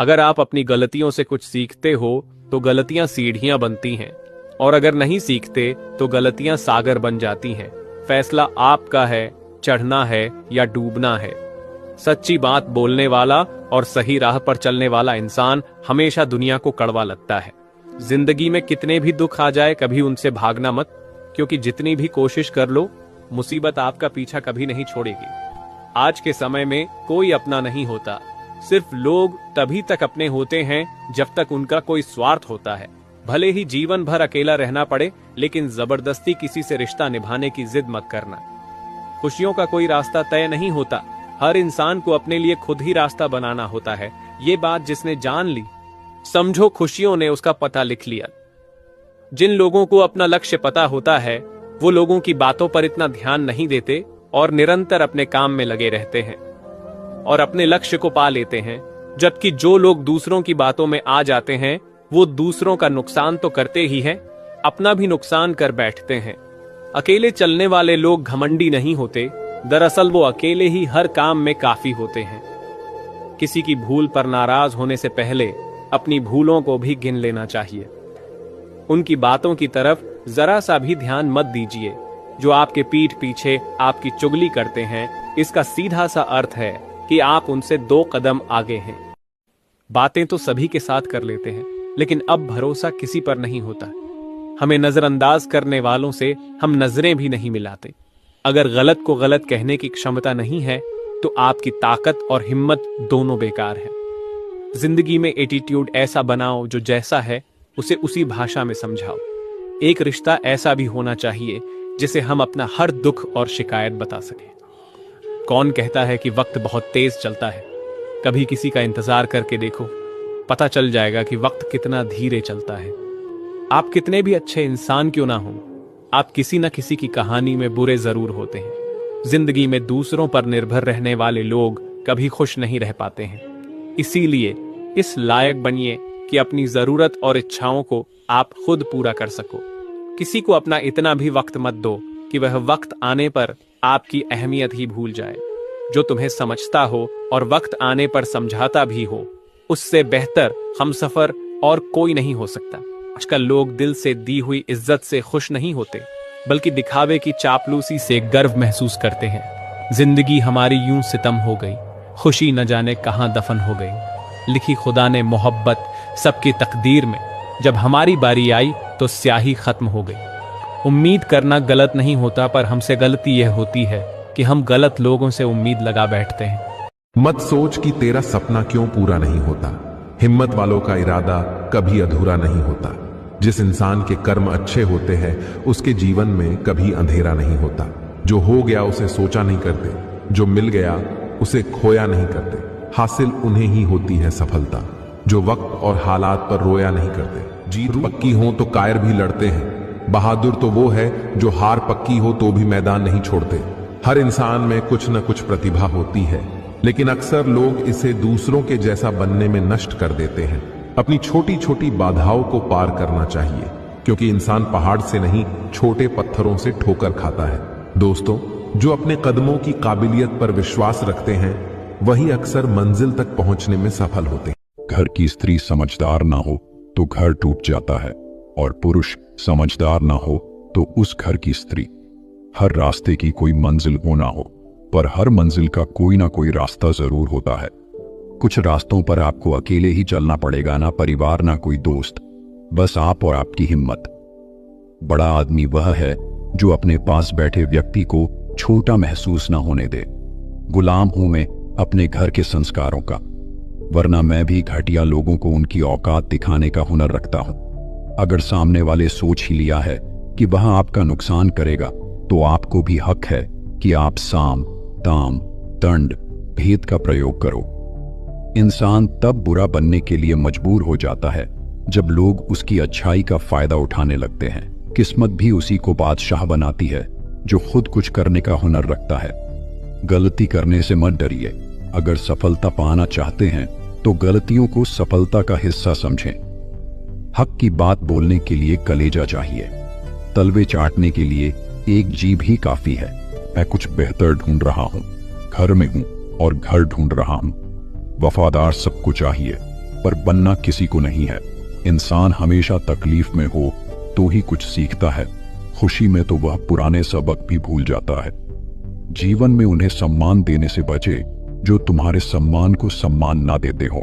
अगर आप अपनी गलतियों से कुछ सीखते हो तो गलतियां सीढ़ियां बनती हैं, और अगर नहीं सीखते तो गलतियां सागर बन जाती हैं। फैसला आपका है, चढ़ना है या डूबना है। सच्ची बात बोलने वाला और सही राह पर चलने वाला इंसान हमेशा दुनिया को कड़वा लगता है। जिंदगी में कितने भी दुख आ जाए, कभी उनसे भागना मत, क्योंकि जितनी भी कोशिश कर लो, मुसीबत आपका पीछा कभी नहीं छोड़ेगी। आज के समय में कोई अपना नहीं होता, सिर्फ लोग तभी तक अपने होते हैं जब तक उनका कोई स्वार्थ होता है। भले ही जीवन भर अकेला रहना पड़े, लेकिन जबरदस्ती किसी से रिश्ता निभाने की जिद मत करना। खुशियों का कोई रास्ता तय नहीं होता, हर इंसान को अपने लिए खुद ही रास्ता बनाना होता है। ये बात जिसने जान ली, समझो खुशियों ने उसका पता लिख लिया। जिन लोगों को अपना लक्ष्य पता होता है, वो लोगों की बातों पर इतना ध्यान नहीं देते और निरंतर अपने काम में लगे रहते हैं और अपने लक्ष्य को पा लेते हैं। जबकि जो लोग दूसरों की बातों में आ जाते हैं, वो दूसरों का नुकसान तो करते ही हैं, अपना भी नुकसान कर बैठते हैं। अकेले चलने वाले लोग घमंडी नहीं होते, दरअसल वो अकेले ही हर काम में काफी होते हैं। किसी की भूल पर नाराज होने से पहले अपनी भूलों को भी गिन लेना चाहिए। उनकी बातों की तरफ जरा सा भी ध्यान मत दीजिए। जो आपके पीठ पीछे आपकी चुगली करते हैं, इसका सीधा सा अर्थ है कि आप उनसे 2 कदम आगे हैं। बातें तो सभी के साथ कर लेते हैं, लेकिन अब भरोसा किसी पर नहीं होता। हमें नजरअंदाज करने वालों से हम नजरें भी नहीं मिलाते। अगर गलत को गलत कहने की क्षमता नहीं है, तो आपकी ताकत और हिम्मत दोनों बेकार है। जिंदगी में एटीट्यूड ऐसा बनाओ जो जैसा है उसे उसी भाषा में समझाओ। एक रिश्ता ऐसा भी होना चाहिए जिसे हम अपना हर दुख और शिकायत बता सकें। कौन कहता है कि वक्त बहुत तेज चलता है? कभी किसी का इंतजार करके देखो, पता चल जाएगा कि वक्त कितना धीरे चलता है। आप कितने भी अच्छे इंसान क्यों ना हो, आप किसी न किसी की कहानी में बुरे जरूर होते हैं। जिंदगी में दूसरों पर निर्भर रहने वाले लोग कभी खुश नहीं रह पाते हैं। इसीलिए इस लायक बनिए कि अपनी जरूरत और इच्छाओं को आप खुद पूरा कर सको। किसी को अपना इतना भी वक्त मत दो कि वह वक्त आने पर आपकी अहमियत ही भूल जाए। जो तुम्हें समझता हो और वक्त आने पर समझाता भी हो, उससे बेहतर हमसफर और कोई नहीं हो सकता। आजकल लोग दिल से दी हुई इज्जत से खुश नहीं होते, बल्कि दिखावे की चापलूसी से गर्व महसूस करते हैं। जिंदगी हमारी यूं सितम हो गई, खुशी न जाने कहां दफन हो गई। लिखी खुदा ने मोहब्बत सबकी तकदीर में, जब हमारी बारी आई तो स्याही खत्म हो गई। उम्मीद करना गलत नहीं होता, पर हमसे गलती यह होती है कि हम गलत लोगों से उम्मीद लगा बैठते हैं। मत सोच कि तेरा सपना क्यों पूरा नहीं होता। हिम्मत वालों का इरादा कभी अधूरा नहीं होता। जिस इंसान के कर्म अच्छे होते हैं, उसके जीवन में कभी अंधेरा नहीं होता। जो हो गया उसे सोचा नहीं करते, जो मिल गया उसे खोया नहीं करते। हासिल उन्हें ही होती है सफलता, जो वक्त और हालात पर रोया नहीं करते। जीत पक्की हो तो कायर भी लड़ते हैं। बहादुर तो वो है जो हार पक्की हो तो भी मैदान नहीं छोड़ते। हर इंसान में कुछ न कुछ प्रतिभा होती है, लेकिन अक्सर लोग इसे दूसरों के जैसा बनने में नष्ट कर देते हैं। अपनी छोटी छोटी बाधाओं को पार करना चाहिए, क्योंकि इंसान पहाड़ से नहीं, छोटे पत्थरों से ठोकर खाता है। दोस्तों, जो अपने कदमों की काबिलियत पर विश्वास रखते हैं, वही अक्सर मंजिल तक पहुंचने में सफल होते हैं। घर की स्त्री समझदार ना हो तो घर टूट जाता है, और पुरुष समझदार ना हो तो उस घर की स्त्री। हर रास्ते की कोई मंजिल हो ना हो, पर हर मंजिल का कोई ना कोई रास्ता जरूर होता है। कुछ रास्तों पर आपको अकेले ही चलना पड़ेगा, ना परिवार ना कोई दोस्त, बस आप और आपकी हिम्मत। बड़ा आदमी वह है जो अपने पास बैठे व्यक्ति को छोटा महसूस ना होने दे। गुलाम हूं मैं अपने घर के संस्कारों का, वरना मैं भी घटिया लोगों को उनकी औकात दिखाने का हुनर रखता हूं। अगर सामने वाले सोच ही लिया है कि वह आपका नुकसान करेगा, तो आपको भी हक है कि आप साम, ताम, दंड, भेद का प्रयोग करो। इंसान तब बुरा बनने के लिए मजबूर हो जाता है जब लोग उसकी अच्छाई का फायदा उठाने लगते हैं। किस्मत भी उसी को बादशाह बनाती है जो खुद कुछ करने का हुनर रखता है। गलती करने से मत डरिए। अगर सफलता पाना चाहते हैं तो गलतियों को सफलता का हिस्सा समझें। हक की बात बोलने के लिए कलेजा चाहिए, तलवे चाटने के लिए एक जीभ ही काफी है। मैं कुछ बेहतर ढूंढ रहा हूं, घर में हूं और घर ढूंढ रहा हूं। वफादार सबको चाहिए, पर बनना किसी को नहीं है। इंसान हमेशा तकलीफ में हो तो ही कुछ सीखता है, खुशी में तो वह पुराने सबक भी भूल जाता है। जीवन में उन्हें सम्मान देने से बचे जो तुम्हारे सम्मान को सम्मान ना देते हो।